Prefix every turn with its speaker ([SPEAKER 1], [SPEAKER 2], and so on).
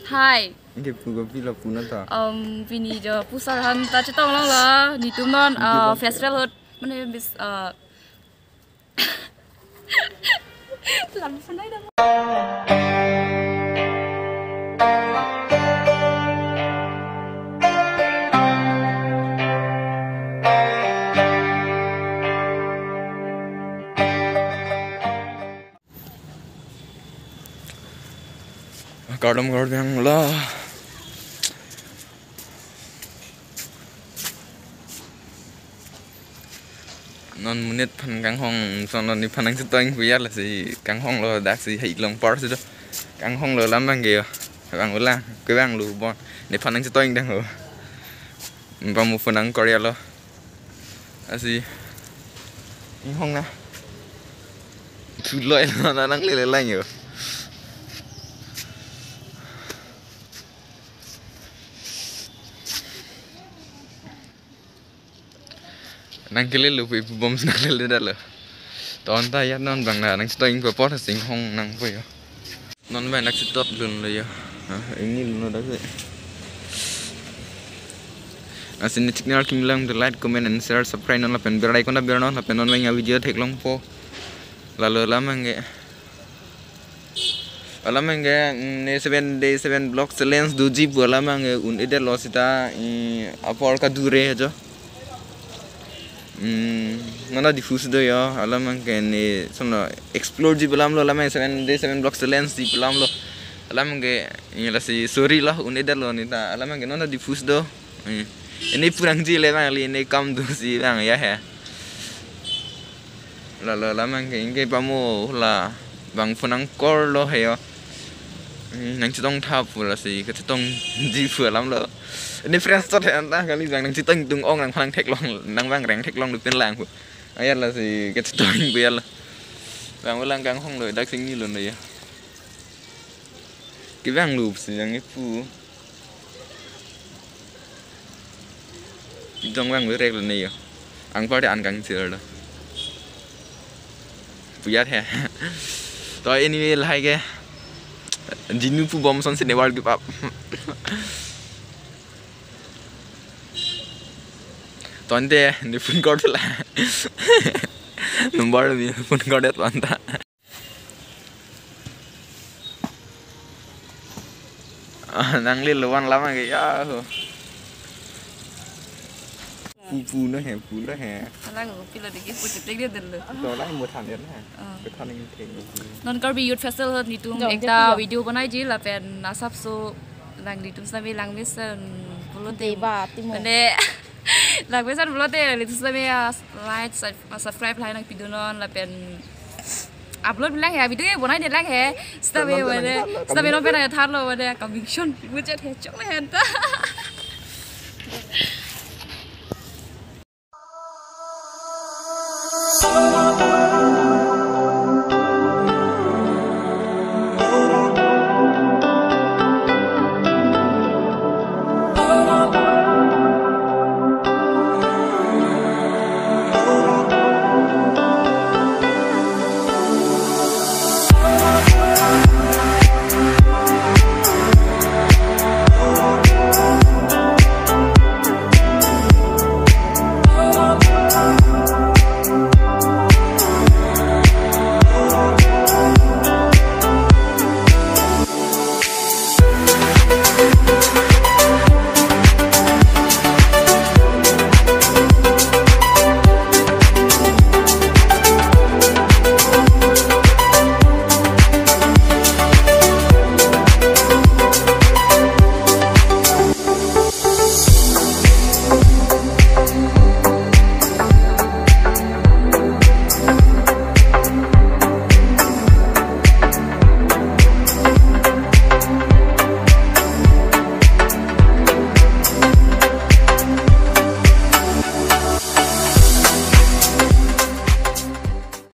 [SPEAKER 1] Hai.
[SPEAKER 2] Cái phụ cái pila phụ nó ta.
[SPEAKER 1] Vini jo pusaran ta cetong lang la ni tumnon festival hot mana bis làm sao đấy đâu.
[SPEAKER 2] Cardam cardam la. Non menit pan kang hong son ni panang seteng biar lah si kang hong lo dak si hit long par si do kang hong lo lam bang ge bang ulang ke bang lu bon ni panang seteng dang ho pa mu panang korea lo asi ni hong na tu loi na nang le lai nhở nang kele lu pi bom nang le da lo ton ta ya non bang na nang string po pot sing hong nang po yo non ba nak stop lun le yo ini lu no da se asin signal kim lang the like comment and share subscribe non la pen ber icon da ber non la pen non la video thek long po la lo la mang ge ala mang ge ne 7 day 7 block silence do ji bola mang ge un ide lo sita apor ka dure jo mana diffuse do ya alam ke ni sono explore ji belam lo alam 7 day 7 blocks lens di belam lo alam ke ini la si sorry lah unida lo ni ta alam ke nona diffuse do ini purang ji le bang ini kam do si bang ya he la la alam ke inge pamo la bang funang kor lo he yo nang chitong thap la si ke chitong ji phur lam lo ini friends tot anta kali bang nang chitong tung ong nang phang thek long nang bang reng thek long được tên làng ai là gì cái chitong bia là bang ulang kang hong loi dak sing ni lo này cái bang lụp si yang ipu trong bang với rek lo này ang pa de an kang sir lo puyat he to anyway lai ke jinu pu bom son se ne world give up toàn thế ni phun card là number ni phun card toàn ta nang lên luang lắm cái ya pu nó hè
[SPEAKER 1] Ala ko pila de ki pu chep de del
[SPEAKER 2] to lai một thằng nữa ha cái thằng này thế
[SPEAKER 1] non kar bi youth festival hot ni tum ekta video banai ji la pen asap so lang ni tum sami lang mis puluh
[SPEAKER 3] ba timo
[SPEAKER 1] ne like besan vlog te litu sabe like subscribe like nang video non la pen upload lang ya video bonai de lang he stabe no pen ya thar lo wade conviction budget he chok le hen ta